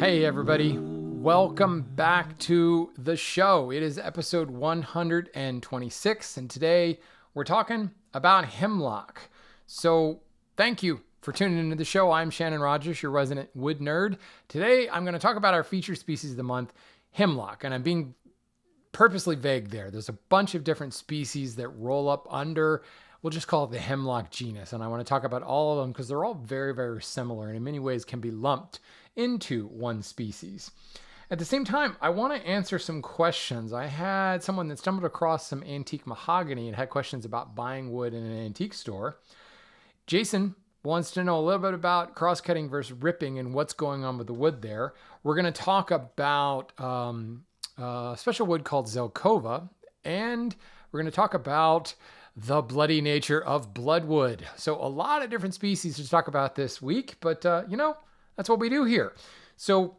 Hey everybody, welcome back to the show. It is episode 126, and today we're talking about Hemlock. So thank you for tuning into the show. I'm Shannon Rogers, your resident wood nerd. Today I'm going to talk about our featured species of the month, Hemlock, and I'm being purposely vague there. There's a bunch of different species that roll up under, we'll just call it the Hemlock genus, and I want to talk about all of them because they're all very, very similar and in many ways can be lumped into one species. At the same time, I want to answer some questions. I had someone that stumbled across some antique mahogany and had questions about buying wood in an antique store. Jason wants to know a little bit about cross-cutting versus ripping and what's going on with the wood there. We're going to talk about a special wood called Zelkova, and we're going to talk about the bloody nature of Bloodwood. So a lot of different species to talk about this week, but that's what we do here. So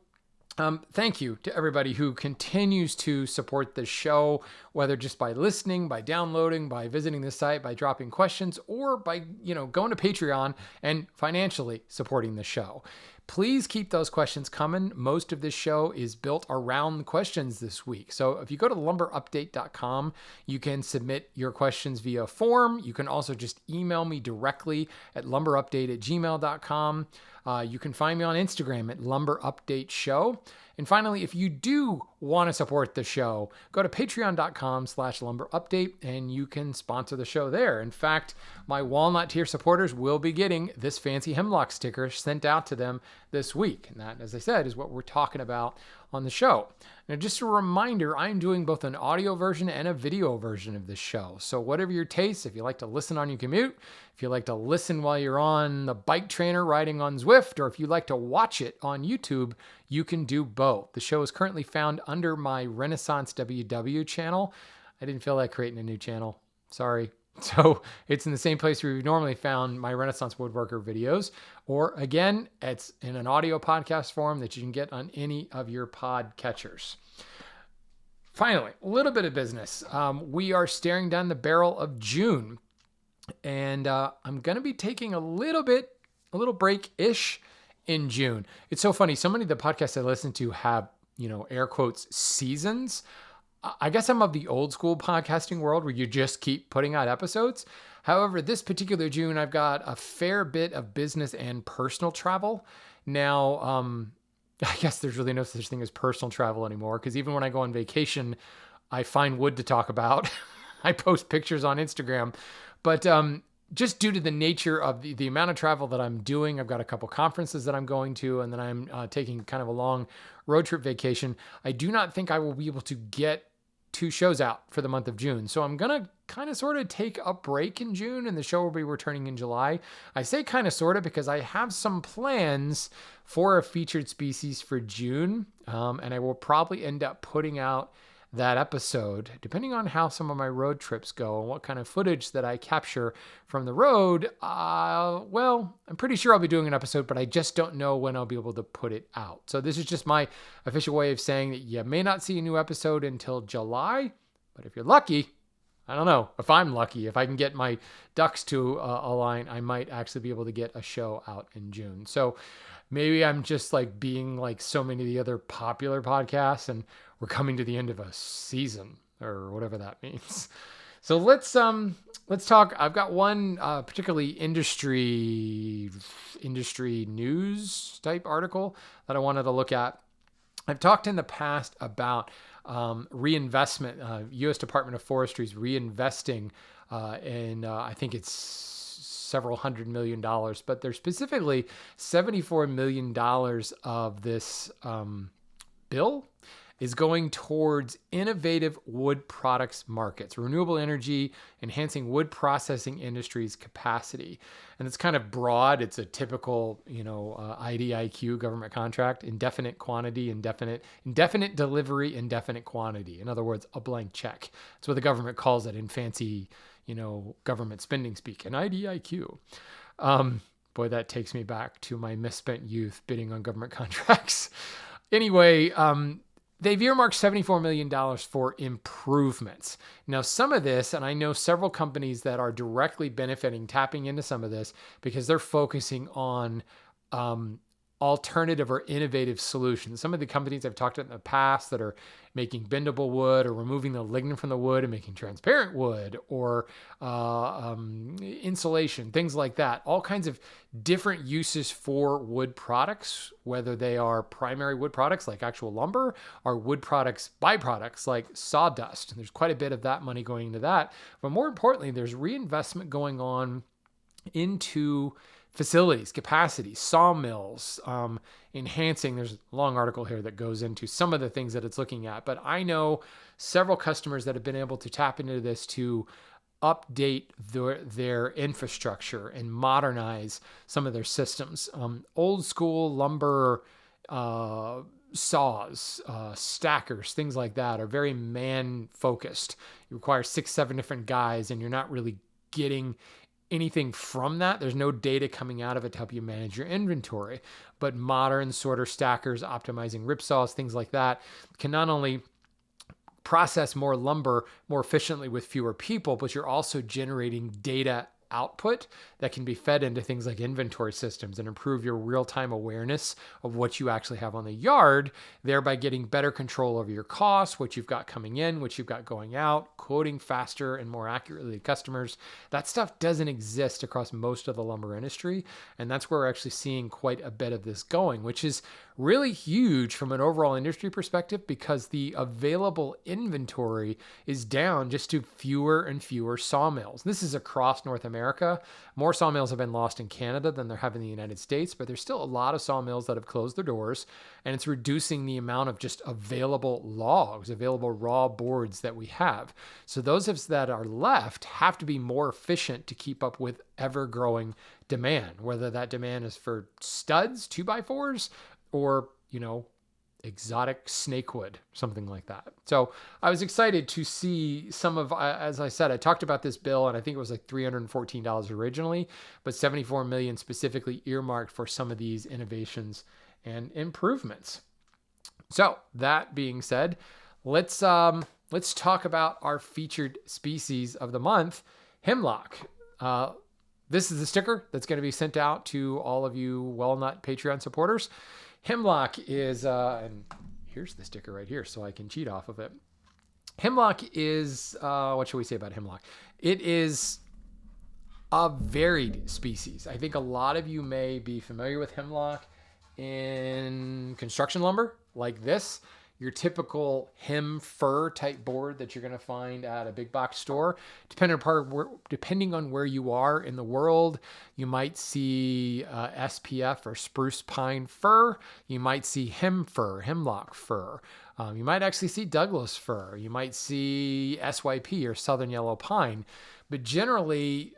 thank you to everybody who continues to support the show, whether just by listening, by downloading, by visiting the site, by dropping questions, or by, going to Patreon and financially supporting the show. Please keep those questions coming. Most of this show is built around questions this week. So if you go to lumberupdate.com, you can submit your questions via form. You can also just email me directly at lumberupdate@gmail.com. You can find me on Instagram at lumberupdateshow. And finally, if you do want to support the show, go to patreon.com/lumberupdate and you can sponsor the show there. In fact, my walnut tier supporters will be getting this fancy Hemlock sticker sent out to them this week. And that, as I said, is what we're talking about on the show. Now, just a reminder, I'm doing both an audio version and a video version of this show. So whatever your taste, if you like to listen on your commute, if you like to listen while you're on the bike trainer riding on Zwift, or if you like to watch it on YouTube, you can do both. The show is currently found under my Renaissance WW channel. I didn't feel like creating a new channel. Sorry. So it's in the same place where you've normally found my Renaissance Woodworker videos, or again, it's in an audio podcast form that you can get on any of your pod catchers. Finally, a little bit of business. We are staring down the barrel of June, and I'm going to be taking a little break-ish in June. It's so funny. So many of the podcasts I listen to have, air quotes, seasons. I guess I'm of the old school podcasting world where you just keep putting out episodes. However, this particular June, I've got a fair bit of business and personal travel. Now, I guess there's really no such thing as personal travel anymore, because even when I go on vacation, I find wood to talk about. I post pictures on Instagram. But just due to the nature of the amount of travel that I'm doing, I've got a couple conferences that I'm going to, and then I'm taking kind of a long road trip vacation. I do not think I will be able to get 2 shows out for the month of June. So I'm going to kind of sort of take a break in June, and the show will be returning in July. I say kind of sort of because I have some plans for a featured species for June, and I will probably end up putting out that episode, depending on how some of my road trips go and what kind of footage that I capture from the road. I'm pretty sure I'll be doing an episode, but I just don't know when I'll be able to put it out. So this is just my official way of saying that you may not see a new episode until July, but if you're lucky, I don't know, if I'm lucky, if I can get my ducks to align, I might actually be able to get a show out in June. So maybe I'm just like being like so many of the other popular podcasts, and we're coming to the end of a season or whatever that means. So let's talk. I've got one particularly industry news type article that I wanted to look at. I've talked in the past about reinvestment. U.S. Department of Forestry is reinvesting in I think it's several $100 million, but there's specifically $74 million of this bill is going towards innovative wood products markets, renewable energy, enhancing wood processing industry's capacity. And it's kind of broad. It's a typical, IDIQ government contract, indefinite quantity, indefinite delivery, indefinite quantity. In other words, a blank check. That's what the government calls it in fancy, government spending speak, an IDIQ. Boy, that takes me back to my misspent youth bidding on government contracts. Anyway, they've earmarked $74 million for improvements. Now, some of this, and I know several companies that are directly benefiting, tapping into some of this because they're focusing on alternative or innovative solutions. Some of the companies I've talked about in the past that are making bendable wood or removing the lignin from the wood and making transparent wood or insulation, things like that. All kinds of different uses for wood products, whether they are primary wood products like actual lumber or wood products, byproducts like sawdust. And there's quite a bit of that money going into that. But more importantly, there's reinvestment going on into facilities, capacity, sawmills, enhancing. There's a long article here that goes into some of the things that it's looking at, but I know several customers that have been able to tap into this to update their infrastructure and modernize some of their systems. Old school lumber saws, stackers, things like that are very man focused. You require 6-7 different guys, and you're not really getting anything from that. There's no data coming out of it to help you manage your inventory. But modern sorter stackers, optimizing ripsaws, things like that can not only process more lumber more efficiently with fewer people, but you're also generating data output that can be fed into things like inventory systems and improve your real-time awareness of what you actually have on the yard, thereby getting better control over your costs, what you've got coming in, what you've got going out, quoting faster and more accurately to customers. That stuff doesn't exist across most of the lumber industry, and that's where we're actually seeing quite a bit of this going, which is really huge from an overall industry perspective because the available inventory is down just to fewer and fewer sawmills. This is across North America. More sawmills have been lost in Canada than there have in the United States, but there's still a lot of sawmills that have closed their doors, and it's reducing the amount of just available logs, available raw boards that we have. So those of us that are left have to be more efficient to keep up with ever-growing demand, whether that demand is for studs, 2x4s, or, exotic snakewood, something like that. So I was excited to see some of, as I said, I talked about this bill and I think it was like $314 originally, but $74 million specifically earmarked for some of these innovations and improvements. So that being said, let's talk about our featured species of the month, Hemlock. This is the sticker that's going to be sent out to all of you Wellnut Patreon supporters. Hemlock is, and here's the sticker right here so I can cheat off of it. Hemlock is, what should we say about Hemlock? It is a varied species. I think a lot of you may be familiar with Hemlock in construction lumber like this. Your typical hem fir type board that you're going to find at a big box store. Depending on where you are in the world, you might see SPF or spruce pine fir. You might see hemlock fir. You might actually see Douglas fir. You might see SYP or southern yellow pine. But generally,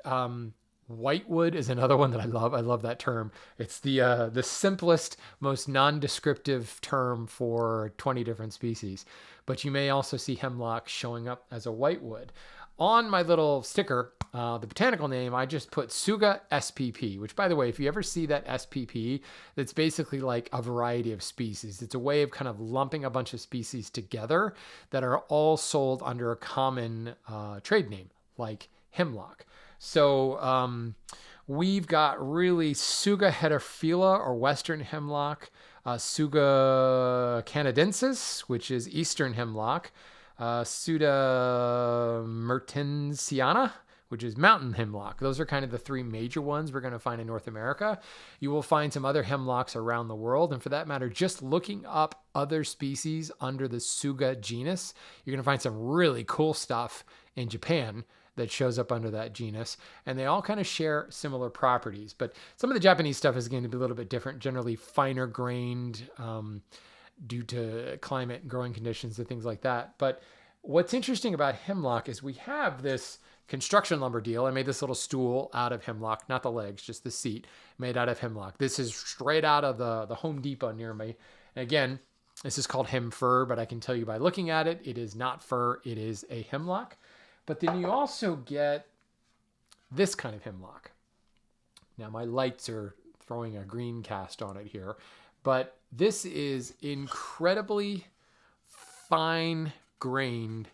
whitewood is another one that I love. I love that term. It's the simplest, most non-descriptive term for 20 different species. But you may also see hemlock showing up as a whitewood. On my little sticker, the botanical name, I just put Tsuga SPP, which, by the way, if you ever see that SPP, that's basically like a variety of species. It's a way of kind of lumping a bunch of species together that are all sold under a common trade name, like hemlock. So we've got really Tsuga heterophylla or western hemlock, Tsuga canadensis, which is eastern hemlock, Tsuga mertensiana, which is mountain hemlock. Those are kind of the three major ones we're going to find in North America. You will find some other hemlocks around the world. And for that matter, just looking up other species under the Tsuga genus, you're going to find some really cool stuff in Japan that shows up under that genus, and they all kind of share similar properties. But some of the Japanese stuff is going to be a little bit different, generally finer grained due to climate and growing conditions and things like that. But what's interesting about hemlock is we have this construction lumber deal. I made this little stool out of hemlock, not the legs, just the seat made out of hemlock. This is straight out of the Home Depot near me. And again, this is called hem fir, but I can tell you by looking at it, it is not fir, it is a hemlock. But then you also get this kind of hemlock. Now my lights are throwing a green cast on it here, but this is incredibly fine-grained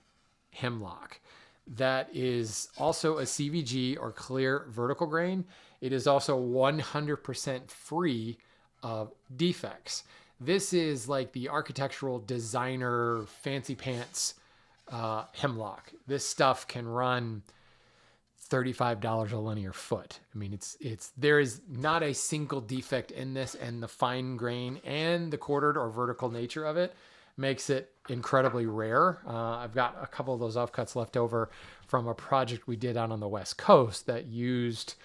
hemlock that is also a CVG or clear vertical grain. It is also 100% free of defects. This is like the architectural designer fancy pants hemlock. This stuff can run $35 a linear foot. I mean, there is not a single defect in this, and the fine grain and the quartered or vertical nature of it makes it incredibly rare. I've got a couple of those offcuts left over from a project we did out on the West Coast that used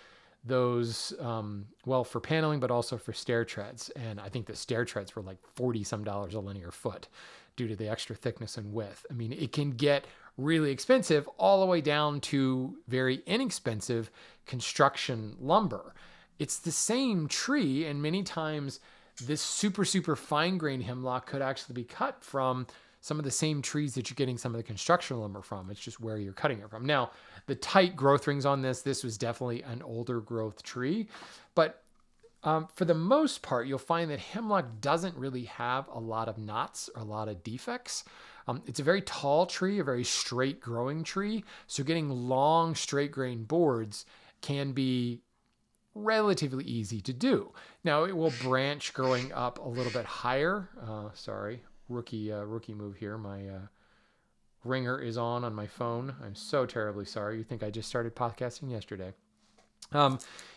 those, for paneling, but also for stair treads. And I think the stair treads were like $40 some a linear foot due to the extra thickness and width. I mean, it can get really expensive all the way down to very inexpensive construction lumber. It's the same tree, and many times this super, super fine grain hemlock could actually be cut from some of the same trees that you're getting some of the construction lumber from. It's just where you're cutting it from. Now, the tight growth rings on this was definitely an older growth tree, but for the most part, you'll find that hemlock doesn't really have a lot of knots or a lot of defects. It's a very tall tree, a very straight growing tree. So getting long straight grain boards can be relatively easy to do. Now it will branch growing up a little bit higher. Sorry, rookie move here. My ringer is on my phone. I'm so terribly sorry. You think I just started podcasting yesterday.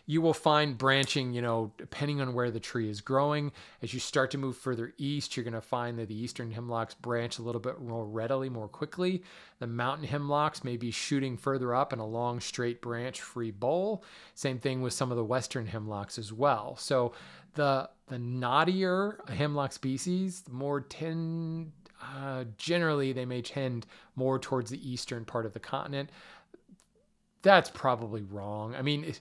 You will find branching, depending on where the tree is growing. As you start to move further east, you're going to find that the eastern hemlocks branch a little bit more readily, more quickly. The mountain hemlocks may be shooting further up in a long, straight branch, free bowl. Same thing with some of the western hemlocks as well. So the knottier hemlock species, generally they may tend more towards the eastern part of the continent. That's probably wrong. I mean,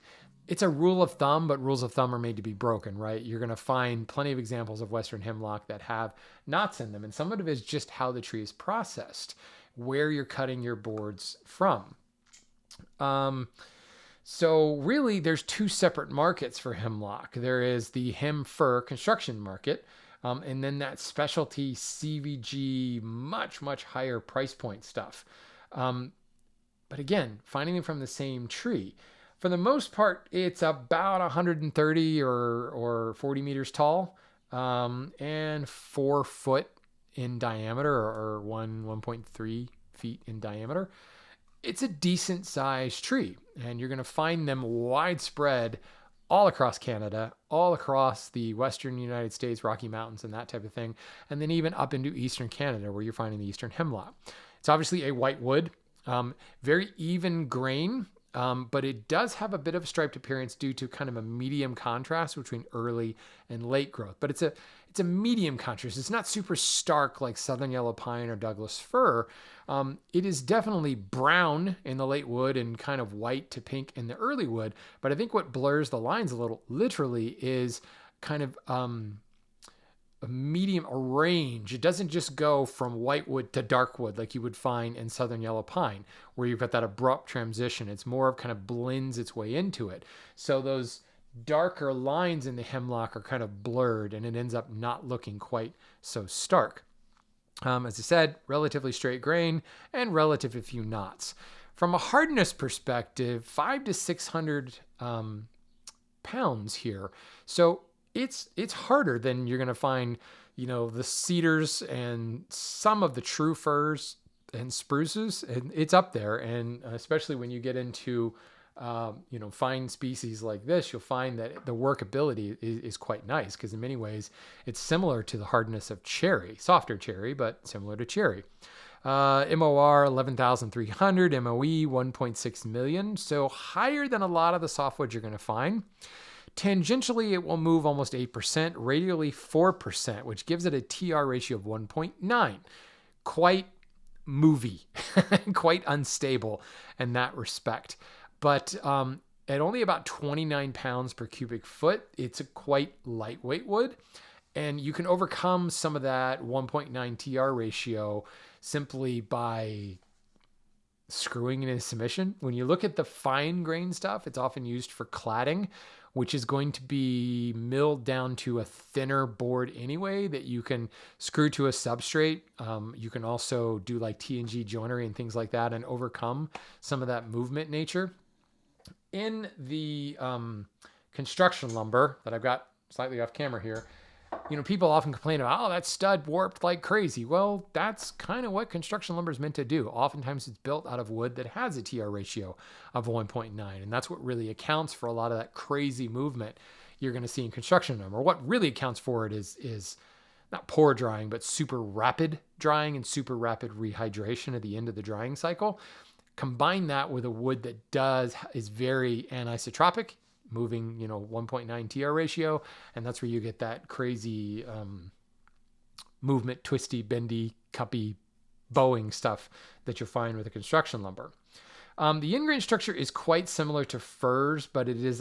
it's a rule of thumb, but rules of thumb are made to be broken, right? You're going to find plenty of examples of western hemlock that have knots in them. And some of it is just how the tree is processed, where you're cutting your boards from. So really, there's two separate markets for hemlock. There is the hem fir construction market, and then that specialty CVG, much, much higher price point stuff. But again, finding them from the same tree. For the most part, it's about 130 or 40 meters tall, and 4 foot in diameter, or 1.3 feet in diameter. It's a decent sized tree, and you're going to find them widespread all across Canada, all across the western United States, Rocky Mountains and that type of thing, and then even up into eastern Canada where you're finding the eastern hemlock. It's obviously a white wood. Very even grain, but it does have a bit of a striped appearance due to kind of a medium contrast between early and late growth. But it's a medium contrast. It's not super stark like southern yellow pine or Douglas fir. It is definitely brown in the late wood and kind of white to pink in the early wood. But I think what blurs the lines a little, literally, is kind of a range. It doesn't just go from white wood to dark wood like you would find in southern yellow pine, where you've got that abrupt transition. It's more of kind of blends its way into it. So those darker lines in the hemlock are kind of blurred, and it ends up not looking quite so stark. As I said, relatively straight grain and relatively few knots. From a hardness perspective, 500 to 600 pounds here. So it's harder than you're going to find, the cedars and some of the true firs and spruces. And it's up there. And especially when you get into, fine species like this, you'll find that the workability is quite nice, because in many ways it's similar to the hardness of cherry, softer cherry, but similar to cherry. MOR 11,300, MOE 1.6 million. So higher than a lot of the softwoods you're going to find. Tangentially, it will move almost 8%, radially 4%, which gives it a TR ratio of 1.9. Quite movie, quite unstable in that respect. But at only about 29 pounds per cubic foot, it's a quite lightweight wood. And you can overcome some of that 1.9 TR ratio simply by screwing it in submission. When you look at the fine grain stuff, it's often used for cladding, which is going to be milled down to a thinner board anyway that you can screw to a substrate. You can also do like T&G joinery and things like that and overcome some of that movement nature. In the construction lumber that I've got slightly off camera here. People often complain about, oh, that stud warped like crazy. Well, that's kind of what construction lumber is meant to do. Oftentimes it's built out of wood that has a TR ratio of 1.9. And that's what really accounts for a lot of that crazy movement you're going to see in construction lumber. What really accounts for it is not pour drying, but super rapid drying and super rapid rehydration at the end of the drying cycle. Combine that with a wood that is very anisotropic, moving 1.9 TR ratio, and that's where you get that crazy movement, twisty, bendy, cuppy, bowing stuff that you'll find with the construction lumber. The in-grain structure is quite similar to firs, but it is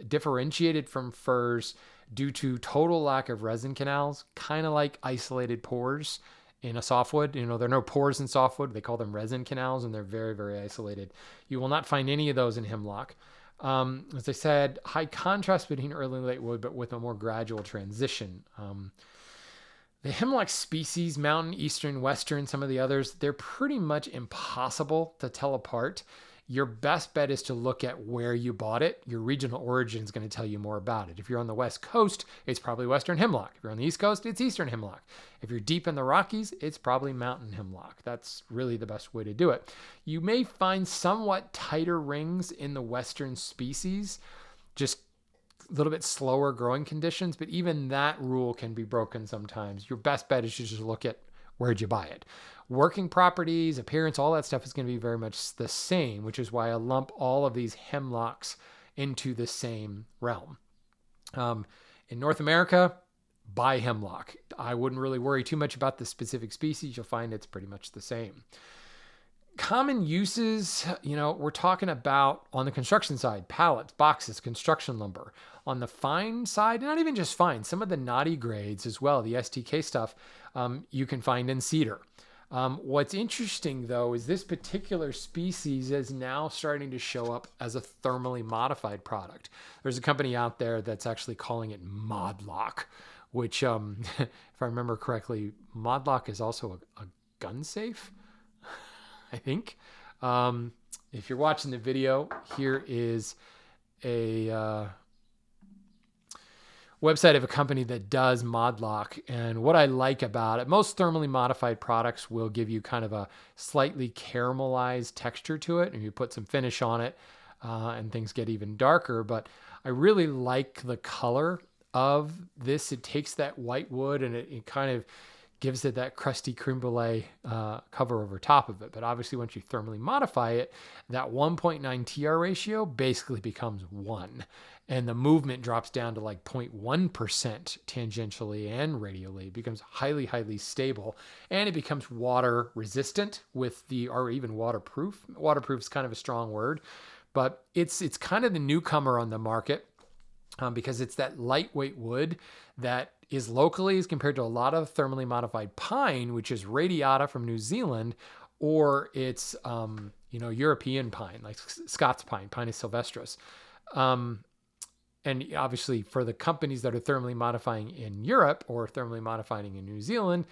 differentiated from firs due to total lack of resin canals, kind of like isolated pores in a softwood. There are no pores in softwood. They call them resin canals, and they're very, very isolated. You will not find any of those in hemlock. As I said, high contrast between early and late wood, but with a more gradual transition. The hemlock species, mountain, eastern, western, some of the others, they're pretty much impossible to tell apart. Your best bet is to look at where you bought it. Your regional origin is going to tell you more about it. If you're on the West Coast, it's probably Western hemlock. If you're on the East Coast, it's Eastern hemlock. If you're deep in the Rockies, it's probably mountain hemlock. That's really the best way to do it. You may find somewhat tighter rings in the Western species, just a little bit slower growing conditions, but even that rule can be broken sometimes. Your best bet is to just look at where'd you buy it. Working properties, appearance, all that stuff is going to be very much the same, which is why I lump all of these hemlocks into the same realm. In North America, buy hemlock. I wouldn't really worry too much about the specific species. You'll find it's pretty much the same. Common uses, we're talking about on the construction side, pallets, boxes, construction lumber. On the fine side, not even just fine, some of the knotty grades as well, the STK stuff, you can find in cedar. What's interesting, though, is this particular species is now starting to show up as a thermally modified product. There's a company out there that's actually calling it Modlock, which, if I remember correctly, Modlock is also a gun safe, I think. If you're watching the video, here is a website of a company that does Modlock. And what I like about it, most thermally modified products will give you kind of a slightly caramelized texture to it, and you put some finish on it, and things get even darker. But I really like the color of this. It takes that white wood and it kind of gives it that crusty creme brulee cover over top of it. But obviously, once you thermally modify it, that 1.9 TR ratio basically becomes 1. And the movement drops down to like 0.1% tangentially and radially. It becomes highly, highly stable. And it becomes water resistant or even waterproof. Waterproof is kind of a strong word. But it's kind of the newcomer on the market because it's that lightweight wood that is locally as compared to a lot of thermally modified pine, which is radiata from New Zealand, or it's European pine, like Scots pine, Pinus sylvestris. And obviously for the companies that are thermally modifying in Europe or thermally modifying in New Zealand,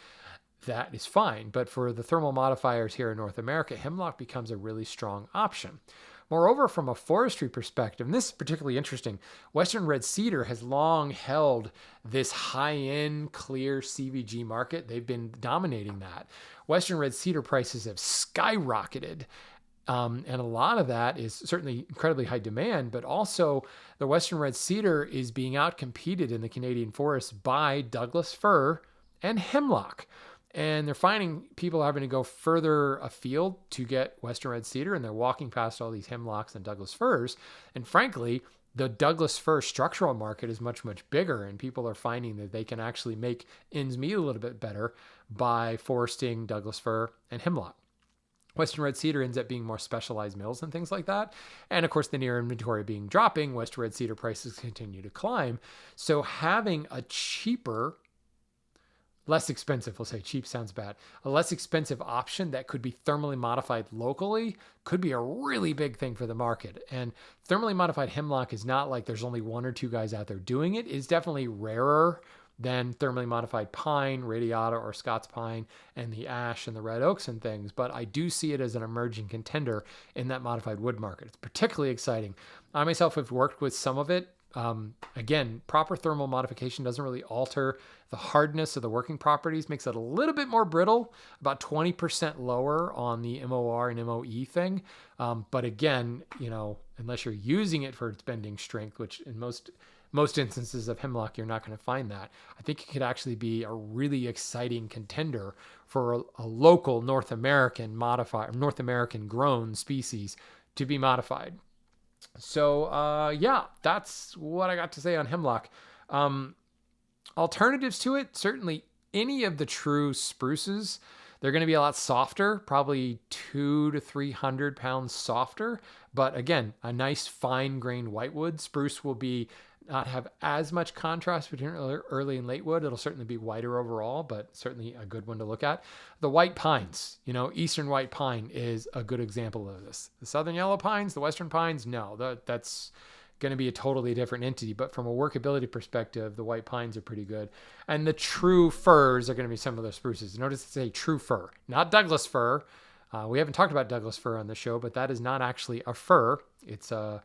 that is fine. But for the thermal modifiers here in North America, hemlock becomes a really strong option. Moreover, from a forestry perspective, and this is particularly interesting, Western red cedar has long held this high-end clear CVG market. They've been dominating that. Western red cedar prices have skyrocketed. And a lot of that is certainly incredibly high demand, but also the Western red cedar is being outcompeted in the Canadian forests by Douglas fir and hemlock. And they're finding people having to go further afield to get Western red cedar, and they're walking past all these hemlocks and Douglas firs. And frankly, the Douglas fir structural market is much, much bigger, and people are finding that they can actually make ends meet a little bit better by foresting Douglas fir and hemlock. Western red cedar ends up being more specialized mills and things like that. And of course, the near inventory being dropping, Western red cedar prices continue to climb. So having a cheaper, less expensive, we'll say cheap sounds bad, a less expensive option that could be thermally modified locally could be a really big thing for the market. And thermally modified hemlock is not like there's only one or two guys out there doing it. It's definitely rarer than thermally modified pine, radiata, or Scots pine, and the ash and the red oaks and things. But I do see it as an emerging contender in that modified wood market. It's particularly exciting. I myself have worked with some of it Again, proper thermal modification doesn't really alter the hardness of the working properties, makes it a little bit more brittle, about 20% lower on the MOR and MOE thing. But again, unless you're using it for its bending strength, which in most instances of hemlock, you're not going to find that. I think it could actually be a really exciting contender for a local North American grown species to be modified. So, that's what I got to say on hemlock. Alternatives to it, certainly any of the true spruces, they're going to be a lot softer, probably 200 to 300 pounds softer. But again, a nice fine grained whitewood. Spruce will not have as much contrast between early and late wood. It'll certainly be whiter overall, but certainly a good one to look at. The white pines, eastern white pine is a good example of this. The southern yellow pines, the western pines, no, that's going to be a totally different entity. But from a workability perspective, the white pines are pretty good. And the true firs are going to be some of the spruces. Notice it's a true fir, not Douglas fir. We haven't talked about Douglas fir on the show, but that is not actually a fir. It's a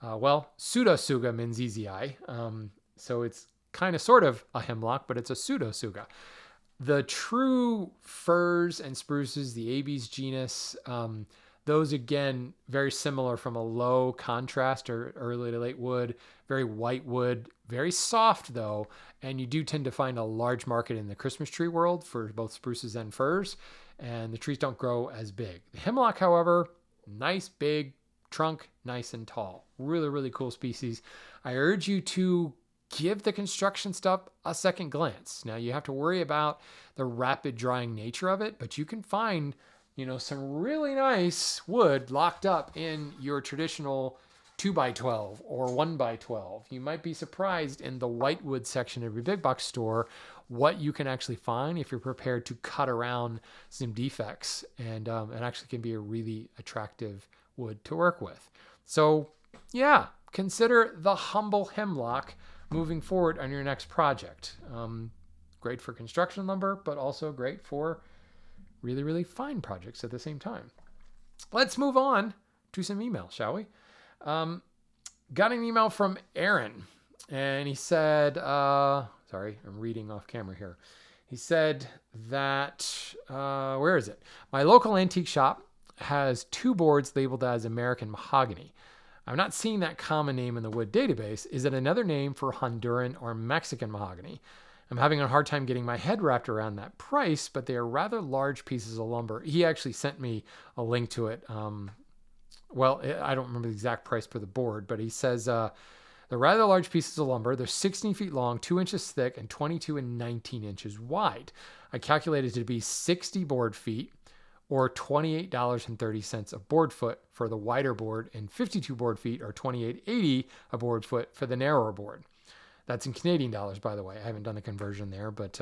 Pseudotsuga menziesii. So it's kind of sort of a hemlock, but it's a Pseudotsuga. The true firs and spruces, the Abies genus, those again, very similar from a low contrast or early to late wood, very white wood, very soft though. And you do tend to find a large market in the Christmas tree world for both spruces and firs, and the trees don't grow as big. The hemlock, however, nice, big, trunk, nice and tall. Really, really cool species. I urge you to give the construction stuff a second glance. Now, you have to worry about the rapid drying nature of it, but you can find, some really nice wood locked up in your traditional 2x12 or 1x12. You might be surprised in the whitewood section of your big box store what you can actually find if you're prepared to cut around some defects, and it actually can be a really attractive wood to work with. So consider the humble hemlock moving forward on your next project. Great for construction lumber, but also great for really, really fine projects at the same time. Let's move on to some emails, shall we? Got an email from Aaron, and he said, sorry, I'm reading off camera here. He said that, where is it? My local antique shop has 2 boards labeled as American mahogany. I'm not seeing that common name in the wood database. Is it another name for Honduran or Mexican mahogany? I'm having a hard time getting my head wrapped around that price, but they are rather large pieces of lumber. He actually sent me a link to it. I don't remember the exact price per the board, but he says they're rather large pieces of lumber. They're 16 feet long, 2 inches thick, and 22 and 19 inches wide. I calculated it to be 60 board feet, or $28.30 a board foot for the wider board, and 52 board feet, or $28.80 a board foot for the narrower board. That's in Canadian dollars, by the way. I haven't done the conversion there, but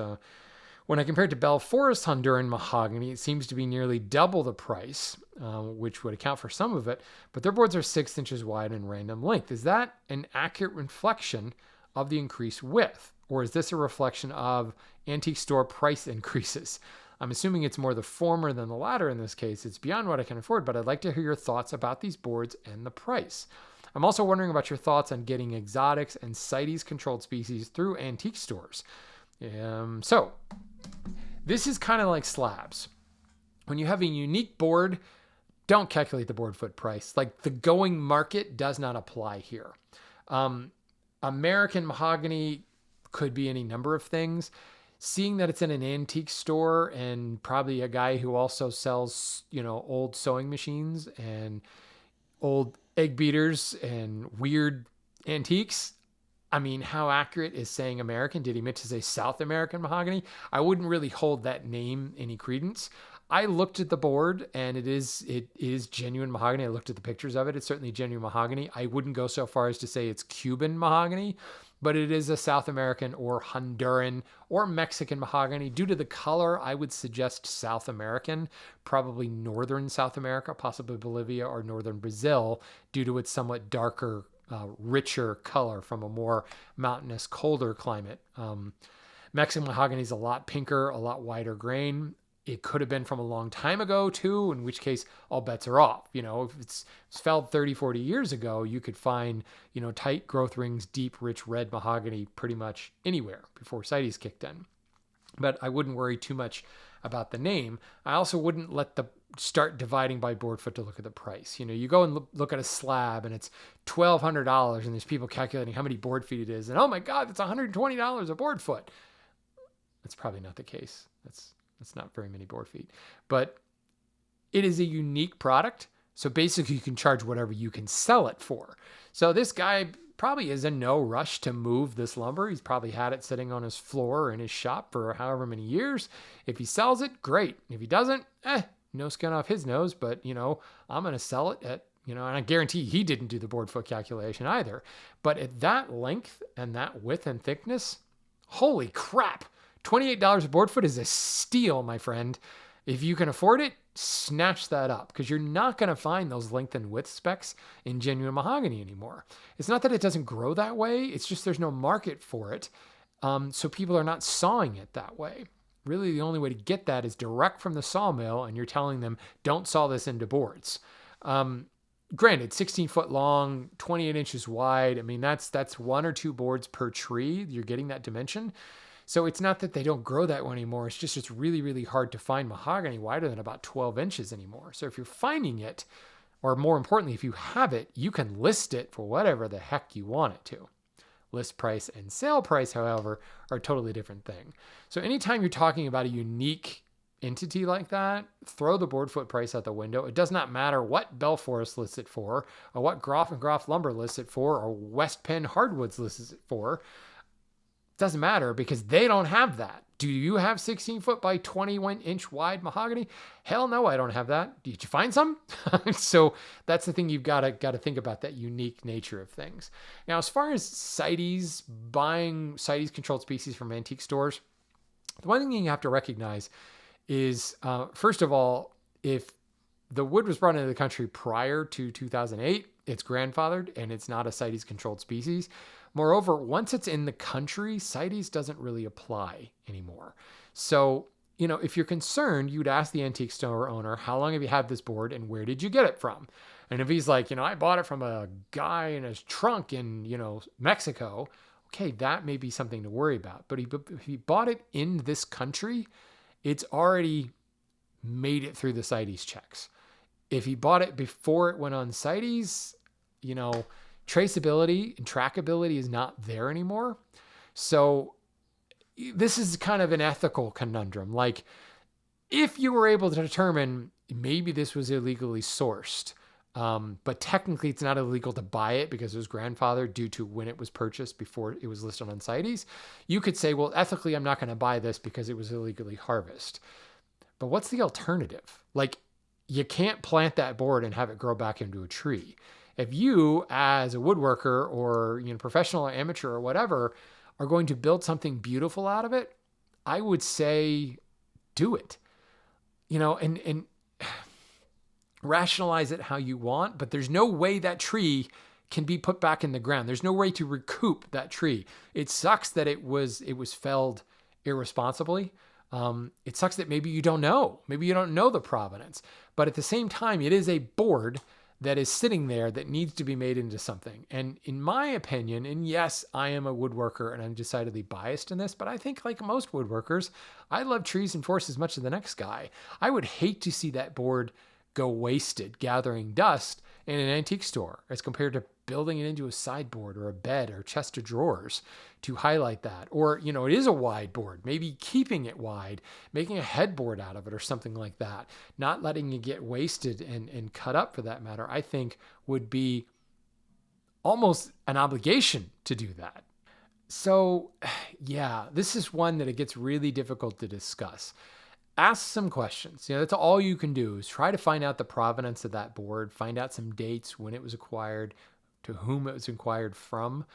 when I compare it to Bell Forest Honduran mahogany, it seems to be nearly double the price, which would account for some of it, but their boards are 6 inches wide and random length. Is that an accurate reflection of the increased width, or is this a reflection of antique store price increases? I'm assuming it's more the former than the latter in this case. It's beyond what I can afford, but I'd like to hear your thoughts about these boards and the price. I'm also wondering about your thoughts on getting exotics and CITES controlled species through antique stores. So this is kind of like slabs. When you have a unique board, don't calculate the board foot price. Like, the going market does not apply here. American mahogany could be any number of things. Seeing that it's in an antique store and probably a guy who also sells, old sewing machines and old egg beaters and weird antiques. I mean, how accurate is saying American? Did he meant to say South American mahogany? I wouldn't really hold that name any credence. I looked at the board, and it is genuine mahogany. I looked at the pictures of it. It's certainly genuine mahogany. I wouldn't go so far as to say it's Cuban mahogany, but it is a South American or Honduran or Mexican mahogany. Due to the color, I would suggest South American, probably northern South America, possibly Bolivia or northern Brazil, due to its somewhat darker, richer color from a more mountainous, colder climate. Mexican mahogany is a lot pinker, a lot wider grain. It could have been from a long time ago too, in which case all bets are off. If it's felled 30, 40 years ago, you could find, tight growth rings, deep, rich red mahogany pretty much anywhere before CITES kicked in. But I wouldn't worry too much about the name. I also wouldn't start dividing by board foot to look at the price. You go and look at a slab and it's $1,200 and there's people calculating how many board feet it is. And oh my God, that's $120 a board foot. That's probably not the case. That's not very many board feet, but it is a unique product. So basically you can charge whatever you can sell it for. So this guy probably is in no rush to move this lumber. He's probably had it sitting on his floor or in his shop for however many years. If he sells it, great. If he doesn't, no skin off his nose, but I'm going to sell it at, and I guarantee he didn't do the board foot calculation either. But at that length and that width and thickness, holy crap, $28 a board foot is a steal, my friend. If you can afford it, snatch that up, because you're not going to find those length and width specs in genuine mahogany anymore. It's not that it doesn't grow that way. It's just there's no market for it. So people are not sawing it that way. Really, the only way to get that is direct from the sawmill, and you're telling them, don't saw this into boards. Granted, 16 foot long, 28 inches wide. I mean, that's 1 or 2 boards per tree. You're getting that dimension. So it's not that they don't grow that one anymore. It's just, it's really, really hard to find mahogany wider than about 12 inches anymore. So if you're finding it, or more importantly, if you have it, you can list it for whatever the heck you want it to. List price and sale price, however, are a totally different thing. So anytime you're talking about a unique entity like that, throw the board foot price out the window. It does not matter what Bell Forest lists it for, or what Groff and Groff Lumber lists it for, or West Penn Hardwoods lists it for. Doesn't matter, because they don't have that. Do you have 16 foot by 21 inch wide mahogany? Hell no, I don't have that. Did you find some? So that's the thing, you've got to think about that unique nature of things. Now, as far as CITES, buying CITES controlled species from antique stores, the one thing you have to recognize is, first of all, if the wood was brought into the country prior to 2008, it's grandfathered and it's not a CITES controlled species. Moreover, once it's in the country, CITES doesn't really apply anymore. So, if you're concerned, you'd ask the antique store owner, how long have you had this board and where did you get it from? And if he's like, I bought it from a guy in his trunk in, Mexico, okay, that may be something to worry about. But if he bought it in this country, it's already made it through the CITES checks. If he bought it before it went on CITES, traceability and trackability is not there anymore. So this is kind of an ethical conundrum. Like, if you were able to determine maybe this was illegally sourced, but technically it's not illegal to buy it because it was grandfathered due to when it was purchased before it was listed on CITES, you could say, well, ethically, I'm not going to buy this because it was illegally harvested. But what's the alternative? Like, you can't plant that board and have it grow back into a tree. If you, as a woodworker or professional or amateur or whatever, are going to build something beautiful out of it, I would say do it. And rationalize it how you want, but there's no way that tree can be put back in the ground. There's no way to recoup that tree. It sucks that it was felled irresponsibly. It sucks that maybe you don't know. Maybe you don't know the provenance. But at the same time, it is a board that is sitting there that needs to be made into something. And in my opinion, and yes, I am a woodworker and I'm decidedly biased in this, but I think like most woodworkers, I love trees and forests as much as the next guy. I would hate to see that board go wasted gathering dust in an antique store as compared to building it into a sideboard or a bed or chest of drawers to highlight that. Or, it is a wide board, maybe keeping it wide, making a headboard out of it or something like that, not letting it get wasted and cut up for that matter, I think would be almost an obligation to do that. So yeah, this is one that it gets really difficult to discuss. Ask some questions. That's all you can do is try to find out the provenance of that board, find out some dates, when it was acquired, to whom it was acquired from.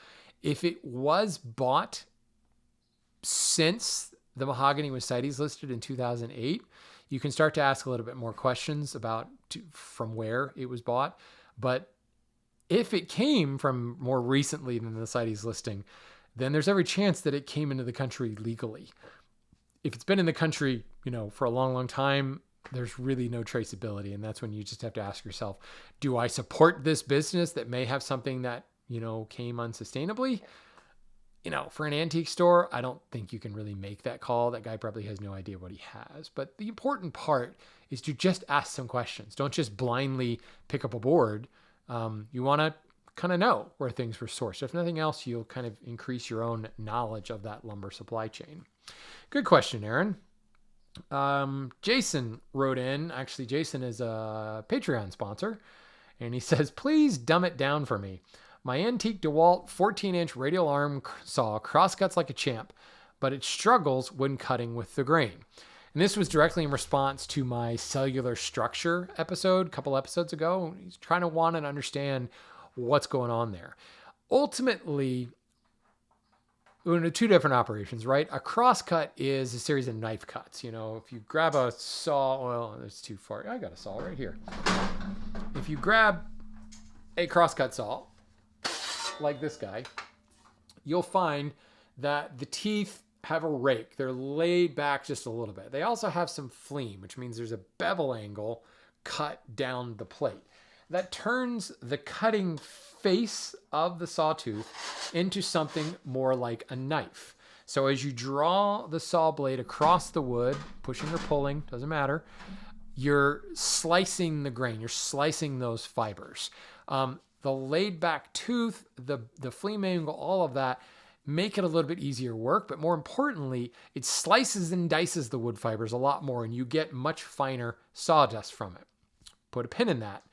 If it was bought since the mahogany was CITES listed in 2008, you can start to ask a little bit more questions about from where it was bought. But if it came from more recently than the CITES listing, then there's every chance that it came into the country legally. if it's been in the country, for a long, long time, there's really no traceability. And that's when you just have to ask yourself, do I support this business that may have something that, came unsustainably? For an antique store, I don't think you can really make that call. That guy probably has no idea what he has. But the important part is to just ask some questions. Don't just blindly pick up a board. You want to kind of know where things were sourced. If nothing else, you'll kind of increase your own knowledge of that lumber supply chain. Good question, Aaron. Jason wrote in. Actually, Jason is a Patreon sponsor. And he says, please dumb it down for me. My antique DeWalt 14-inch radial arm saw crosscuts like a champ, but it struggles when cutting with the grain. And this was directly in response to my cellular structure episode a couple episodes ago. He's trying to want to understand what's going on there. Ultimately, we're in two different operations, right? A crosscut is a series of knife cuts. If you grab a saw, well, it's too far. I got a saw right here. If you grab a crosscut saw, like this guy, you'll find that the teeth have a rake. They're laid back just a little bit. They also have some fleam, which means there's a bevel angle cut down the plate. That turns the cutting face of the sawtooth into something more like a knife. So as you draw the saw blade across the wood, pushing or pulling, doesn't matter, you're slicing the grain. You're slicing those fibers. The laid back tooth, the fleam angle, all of that make it a little bit easier work. But more importantly, it slices and dices the wood fibers a lot more and you get much finer sawdust from it. Put a pin in that.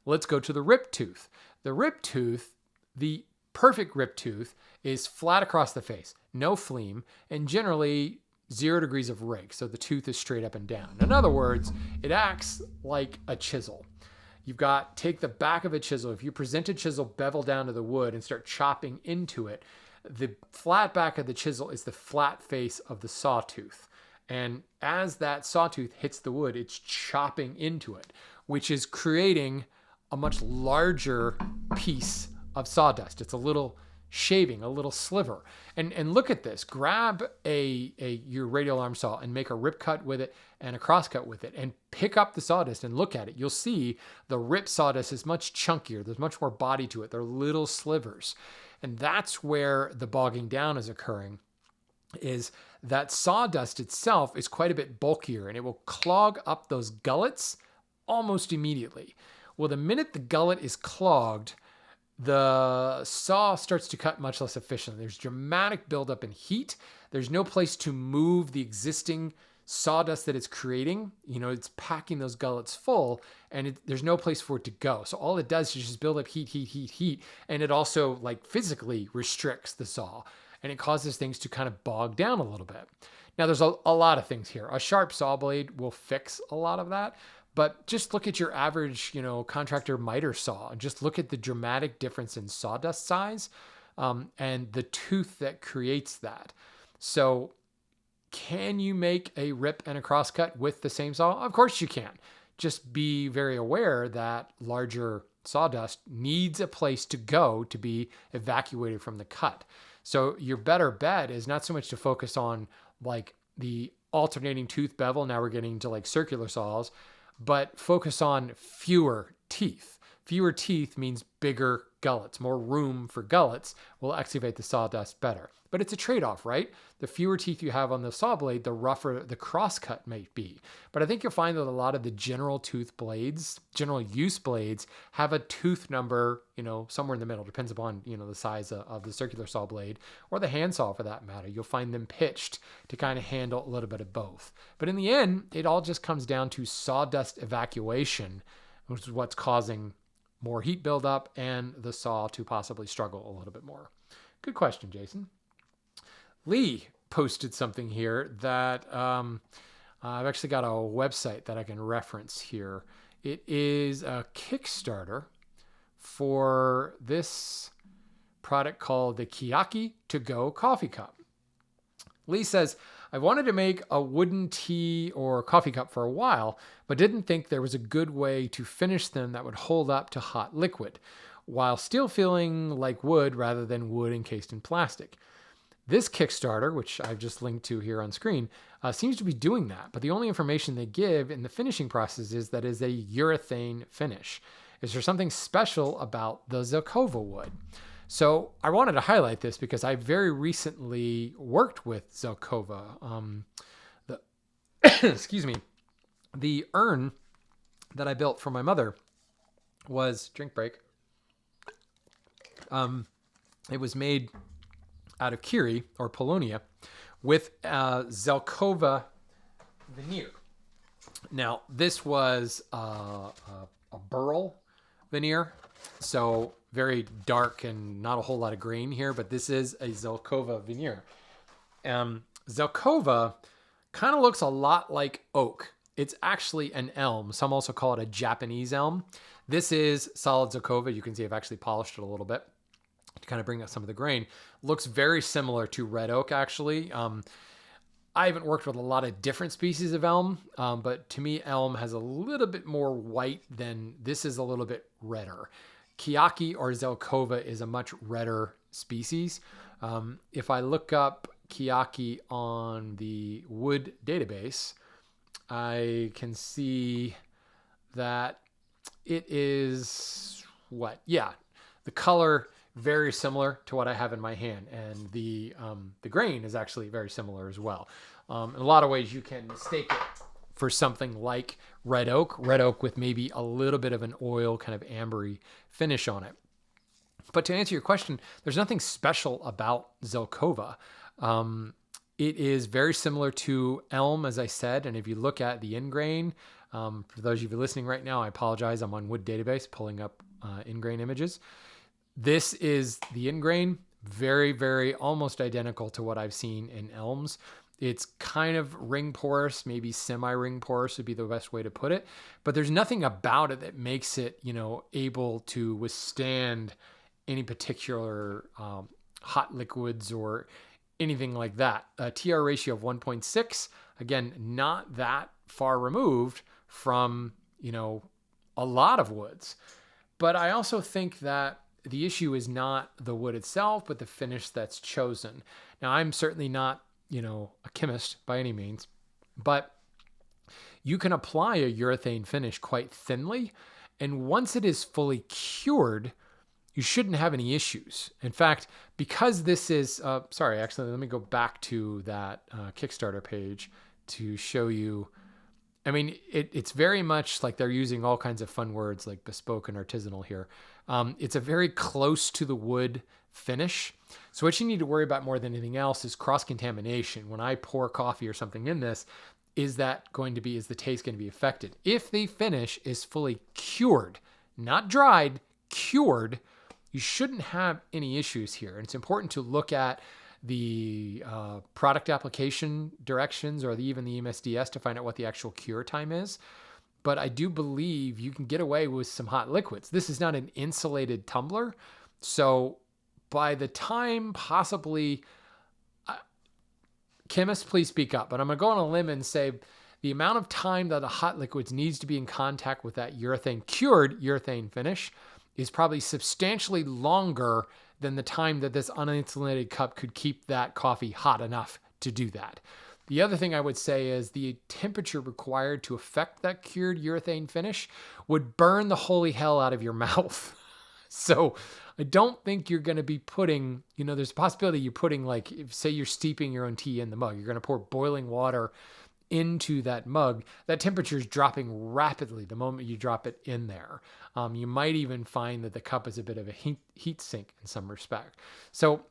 Let's go to the rip tooth. The rip tooth, the perfect rip tooth, is flat across the face, no fleam, and generally 0 degrees of rake. So the tooth is straight up and down. In other words, it acts like a chisel. Take the back of a chisel. If you present a chisel bevel down to the wood and start chopping into it, the flat back of the chisel is the flat face of the sawtooth. And as that sawtooth hits the wood, it's chopping into it, which is creating a much larger piece of sawdust. It's a little shaving, a little sliver. And look at this. Grab your radial arm saw and make a rip cut with it and a cross cut with it and pick up the sawdust and look at it. You'll see the rip sawdust is much chunkier. There's much more body to it. They're little slivers. And that's where the bogging down is occurring, is that sawdust itself is quite a bit bulkier and it will clog up those gullets almost immediately. Well, the minute the gullet is clogged, the saw starts to cut much less efficiently. There's dramatic buildup in heat. There's no place to move the existing sawdust that it's creating. It's packing those gullets full and there's no place for it to go. So all it does is just build up heat. And it also physically restricts the saw and it causes things to kind of bog down a little bit. Now there's a lot of things here. A sharp saw blade will fix a lot of that. But just look at your average, contractor miter saw and just look at the dramatic difference in sawdust size and the tooth that creates that. So can you make a rip and a crosscut with the same saw? Of course you can. Just be very aware that larger sawdust needs a place to go to be evacuated from the cut. So your better bet is not so much to focus on the alternating tooth bevel. Now we're getting to circular saws. But focus on fewer teeth. Fewer teeth means bigger gullets. More room for gullets will excavate the sawdust better. But it's a trade-off, right? The fewer teeth you have on the saw blade, the rougher the crosscut may be. But I think you'll find that a lot of the general tooth blades, general use blades, have a tooth number, somewhere in the middle. Depends upon, the size of the circular saw blade or the handsaw for that matter. You'll find them pitched to kind of handle a little bit of both. But in the end, it all just comes down to sawdust evacuation, which is what's causing more heat buildup and the saw to possibly struggle a little bit more. Good question, Jason. Lee posted something here that I've actually got a website that I can reference here. It is a Kickstarter for this product called the Kiyaki To Go Coffee Cup. Lee says, I wanted to make a wooden tea or coffee cup for a while, but didn't think there was a good way to finish them that would hold up to hot liquid, while still feeling like wood rather than wood encased in plastic. This Kickstarter, which I've just linked to here on screen, seems to be doing that. But the only information they give in the finishing process is that is a urethane finish. Is there something special about the Zelkova wood? So I wanted to highlight this because I very recently worked with Zelkova. Excuse me, the urn that I built for my mother was, drink break. It was made out of Kiri or Polonia with Zelkova veneer. Now, this was a burl veneer, so very dark and not a whole lot of grain here, but this is a Zelkova veneer. Zelkova kind of looks a lot like oak. It's actually an elm. Some also call it a Japanese elm. This is solid Zelkova. You can see I've actually polished it a little bit to kind of bring out some of the grain. Looks very similar to red oak, actually. I haven't worked with a lot of different species of elm, but to me, elm has a little bit more white than this is a little bit redder. Kiyaki or Zelkova is a much redder species. If I look up Kiyaki on the wood database, I can see that it is the color very similar to what I have in my hand, and the grain is actually very similar as well. In a lot of ways, you can mistake it for something like red oak with maybe a little bit of an oil kind of ambery finish on it. But to answer your question, there's nothing special about Zelkova. It is very similar to elm, as I said, and if you look at the ingrain, for those of you listening right now, I apologize. I'm on Wood Database pulling up ingrain images. This is the ingrain, very, very almost identical to what I've seen in elms. It's kind of ring porous, maybe semi-ring porous would be the best way to put it. But there's nothing about it that makes it, able to withstand any particular hot liquids or anything like that. A TR ratio of 1.6, again, not that far removed from, a lot of woods. But I also think that the issue is not the wood itself, but the finish that's chosen. Now, I'm certainly not, a chemist by any means, but you can apply a urethane finish quite thinly. And once it is fully cured, you shouldn't have any issues. In fact, because this is, let me go back to that Kickstarter page to show you. I mean, it's very much like they're using all kinds of fun words like bespoke and artisanal here. It's a very close to the wood finish. So what you need to worry about more than anything else is cross-contamination. When I pour coffee or something in this, is the taste going to be affected? If the finish is fully cured, not dried, cured, you shouldn't have any issues here. And it's important to look at the product application directions or even the MSDS to find out what the actual cure time is. But I do believe you can get away with some hot liquids. This is not an insulated tumbler. So by the time possibly, chemists, please speak up, but I'm going to go on a limb and say the amount of time that the hot liquids needs to be in contact with that cured urethane finish is probably substantially longer than the time that this uninsulated cup could keep that coffee hot enough to do that. The other thing I would say is the temperature required to affect that cured urethane finish would burn the holy hell out of your mouth. So I don't think you're going to be putting, there's a possibility you're putting say you're steeping your own tea in the mug. You're going to pour boiling water into that mug. That temperature is dropping rapidly the moment you drop it in there. You might even find that the cup is a bit of a heat sink in some respect. So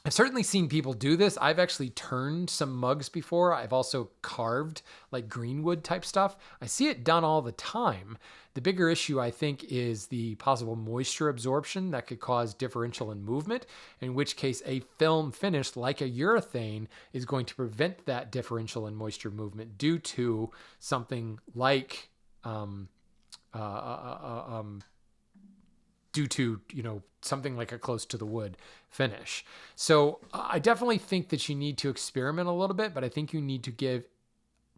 I've certainly seen people do this. I've actually turned some mugs before. I've also carved like greenwood type stuff. I see it done all the time. The bigger issue, I think, is the possible moisture absorption that could cause differential in movement, in which case a film finish like a urethane is going to prevent that differential in moisture movement due to something like something like a close to the wood finish. So I definitely think that you need to experiment a little bit, but I think you need to give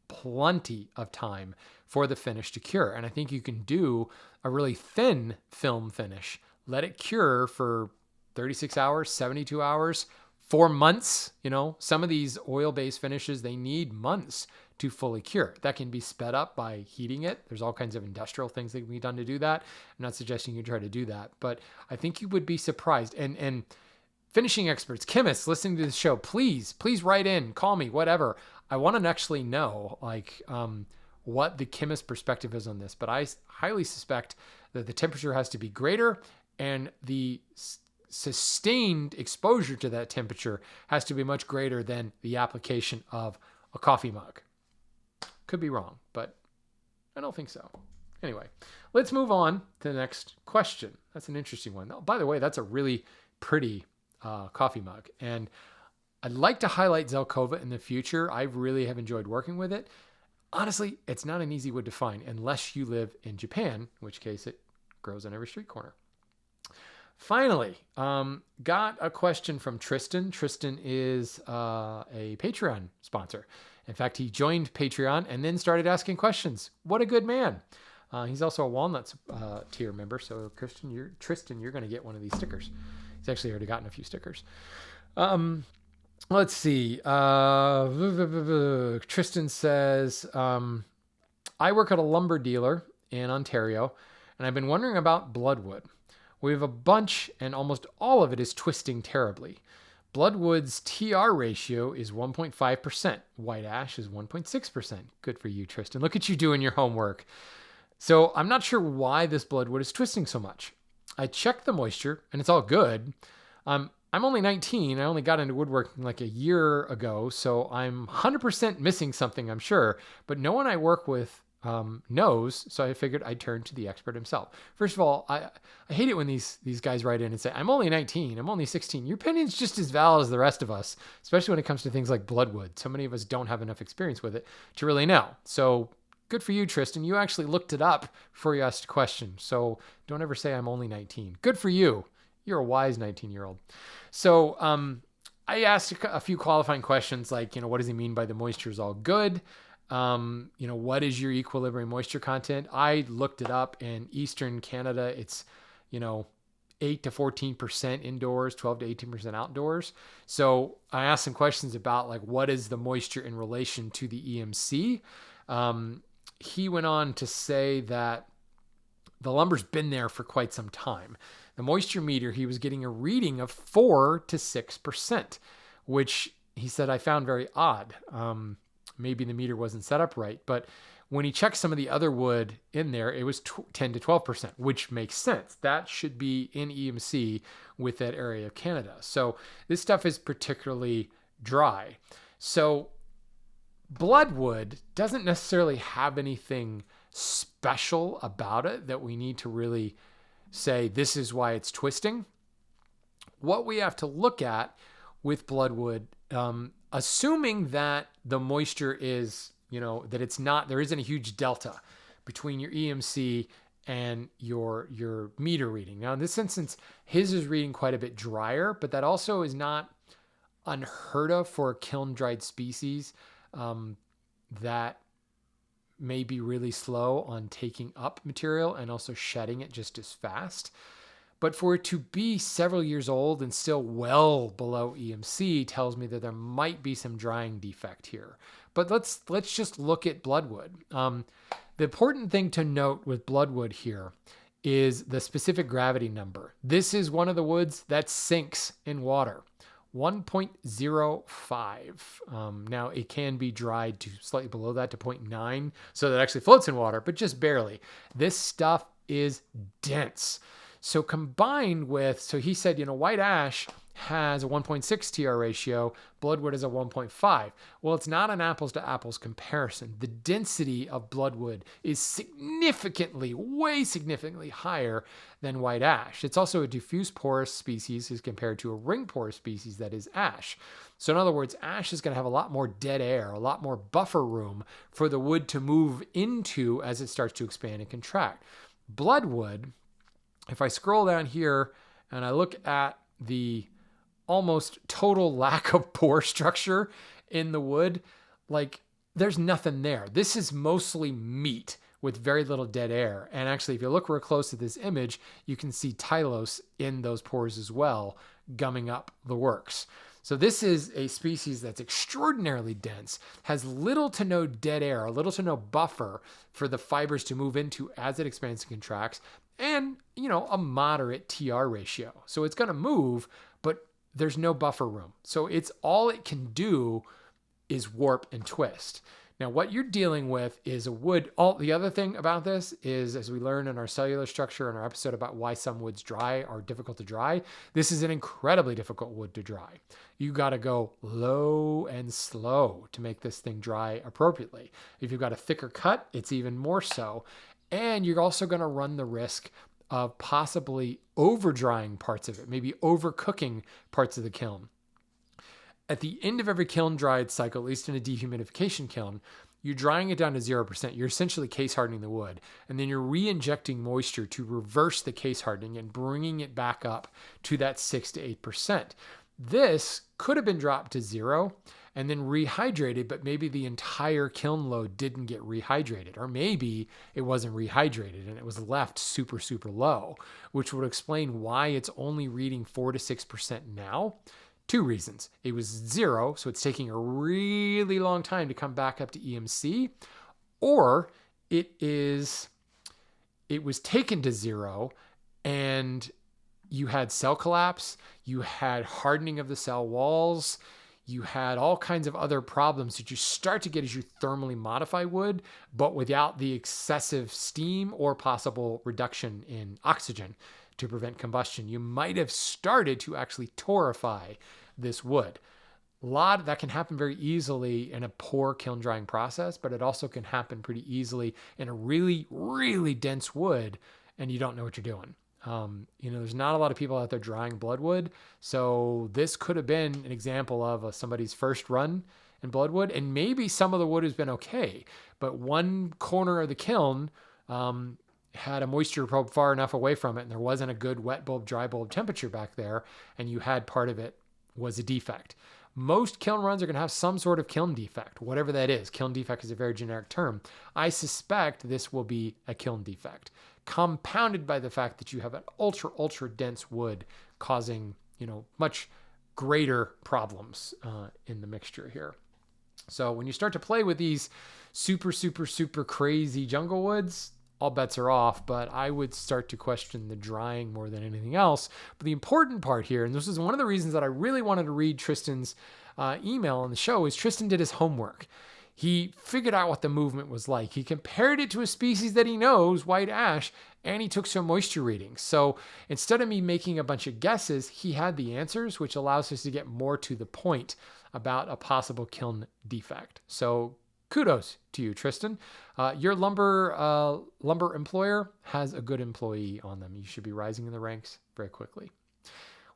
plenty of time for the finish to cure. And I think you can do a really thin film finish, let it cure for 36 hours, 72 hours, 4 months. Some of these oil-based finishes, they need months to fully cure. That can be sped up by heating it. There's all kinds of industrial things that can be done to do that. I'm not suggesting you try to do that, but I think you would be surprised. And finishing experts, chemists listening to the show, please write in, call me, whatever. I want to actually know what the chemist perspective is on this, but I highly suspect that the temperature has to be greater and the sustained exposure to that temperature has to be much greater than the application of a coffee mug. Could be wrong, but I don't think so. Anyway, let's move on to the next question. That's an interesting one. Oh, by the way, that's a really pretty coffee mug. And I'd like to highlight Zelkova in the future. I really have enjoyed working with it. Honestly, it's not an easy wood to find unless you live in Japan, in which case it grows on every street corner. Finally, got a question from Tristan. Tristan is a Patreon sponsor. In fact, he joined Patreon and then started asking questions. What a good man. He's also a Walnuts tier member. So Tristan, you're going to get one of these stickers. He's actually already gotten a few stickers. Let's see. Tristan says, I work at a lumber dealer in Ontario, and I've been wondering about Bloodwood. We have a bunch, and almost all of it is twisting terribly. Bloodwood's TR ratio is 1.5%. White ash is 1.6%. Good for you, Tristan. Look at you doing your homework. So I'm not sure why this Bloodwood is twisting so much. I checked the moisture, and it's all good. I'm only 19. I only got into woodworking like a year ago, so I'm 100% missing something, I'm sure. But no one I work with knows, so I figured I'd turn to the expert himself. First of all, I hate it when these guys write in and say, I'm only 19, I'm only 16. Your opinion's just as valid as the rest of us, especially when it comes to things like Bloodwood. So many of us don't have enough experience with it to really know. So good for you, Tristan. You actually looked it up before you asked a question. So don't ever say I'm only 19. Good for you. You're a wise 19-year-old. So I asked a few qualifying questions like, what does he mean by the moisture is all good? What is your equilibrium moisture content? I looked it up in Eastern Canada. It's, 8 to 14% indoors, 12 to 18% outdoors. So I asked some questions about like, what is the moisture in relation to the EMC? He went on to say that the lumber's been there for quite some time. The moisture meter, he was getting a reading of 4 to 6%, which he said I found very odd. Maybe the meter wasn't set up right, but when he checked some of the other wood in there, it was 10 to 12%, which makes sense. That should be in EMC with that area of Canada. So this stuff is particularly dry. So Bloodwood doesn't necessarily have anything special about it that we need to really say this is why it's twisting. What we have to look at with Bloodwood, assuming that the moisture is, that it's not, there isn't a huge delta between your EMC and your meter reading. Now, in this instance, his is reading quite a bit drier, but that also is not unheard of for a kiln-dried species that may be really slow on taking up material and also shedding it just as fast. But for it to be several years old and still well below EMC tells me that there might be some drying defect here. But let's just look at Bloodwood. The important thing to note with Bloodwood here is the specific gravity number. This is one of the woods that sinks in water. 1.05. Now it can be dried to slightly below that to 0.9. So that actually floats in water, but just barely. This stuff is dense. So combined with, so he said, white ash has a 1.6 TR ratio, Bloodwood is a 1.5. Well, it's not an apples to apples comparison. The density of Bloodwood is way significantly higher than white ash. It's also a diffuse porous species as compared to a ring porous species that is ash. So in other words, ash is going to have a lot more dead air, a lot more buffer room for the wood to move into as it starts to expand and contract. Bloodwood, if I scroll down here and I look at the almost total lack of pore structure in the wood, like there's nothing there. This is mostly meat with very little dead air. And actually, if you look real close at this image, you can see tylose in those pores as well, gumming up the works. So this is a species that's extraordinarily dense, has little to no dead air, little to no buffer for the fibers to move into as it expands and contracts, and, a moderate TR ratio. So it's going to move, but there's no buffer room. So all it can do is warp and twist. Now, what you're dealing with is a wood. The other thing about this is, as we learned in our cellular structure in our episode about why some woods are difficult to dry, this is an incredibly difficult wood to dry. You got to go low and slow to make this thing dry appropriately. If you've got a thicker cut, it's even more so. And you're also going to run the risk of possibly over drying parts of it, maybe overcooking parts of the kiln. At the end of every kiln dried cycle, at least in a dehumidification kiln, you're drying it down to 0%. You're essentially case hardening the wood. And then you're re-injecting moisture to reverse the case hardening and bringing it back up to that 6 to 8%. This could have been dropped to 0 and then rehydrated, but maybe the entire kiln load didn't get rehydrated. Or maybe it wasn't rehydrated and it was left super, super low, which would explain why it's only reading 4 to 6% now. 2 reasons. It was 0, so it's taking a really long time to come back up to EMC, or it was taken to 0 and you had cell collapse, you had hardening of the cell walls, you had all kinds of other problems that you start to get as you thermally modify wood, but without the excessive steam or possible reduction in oxygen to prevent combustion. You might have started to actually torrefy this wood. A lot that can happen very easily in a poor kiln drying process, but it also can happen pretty easily in a really, really dense wood and you don't know what you're doing. There's not a lot of people out there drying Bloodwood. So this could have been an example of somebody's first run in Bloodwood, and maybe some of the wood has been okay, but one corner of the kiln had a moisture probe far enough away from it and there wasn't a good wet bulb, dry bulb temperature back there, and you had part of it was a defect. Most kiln runs are going to have some sort of kiln defect, whatever that is. Kiln defect is a very generic term. I suspect this will be a kiln defect, compounded by the fact that you have an ultra, ultra dense wood causing, much greater problems in the mixture here. So when you start to play with these super, super, super crazy jungle woods, all bets are off, but I would start to question the drying more than anything else. But the important part here, and this is one of the reasons that I really wanted to read Tristan's email on the show, is Tristan did his homework. He figured out what the movement was like. He compared it to a species that he knows, white ash, and he took some moisture readings. So instead of me making a bunch of guesses, he had the answers, which allows us to get more to the point about a possible kiln defect. So kudos to you, Tristan. Your lumber employer has a good employee on them. You should be rising in the ranks very quickly.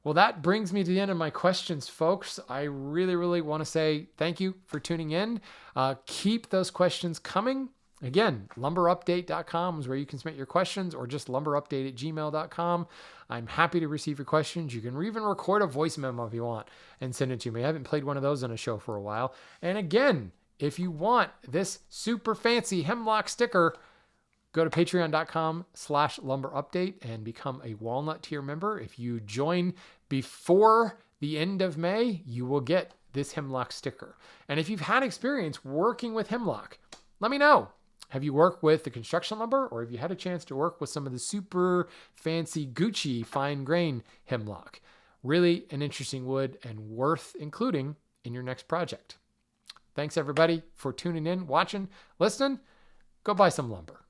Well, that brings me to the end of my questions, folks. I really, really want to say thank you for tuning in. Keep those questions coming. Again, lumberupdate.com is where you can submit your questions, or just lumberupdate@gmail.com. I'm happy to receive your questions. You can even record a voice memo if you want and send it to me. I haven't played one of those on a show for a while. And again, if you want this super fancy Hemlock sticker, go to patreon.com/lumberupdate and become a walnut tier member. If you join before the end of May, you will get this Hemlock sticker. And if you've had experience working with Hemlock, let me know. Have you worked with the construction lumber, or have you had a chance to work with some of the super fancy Gucci fine grain Hemlock? Really an interesting wood and worth including in your next project. Thanks everybody for tuning in, watching, listening. Go buy some lumber.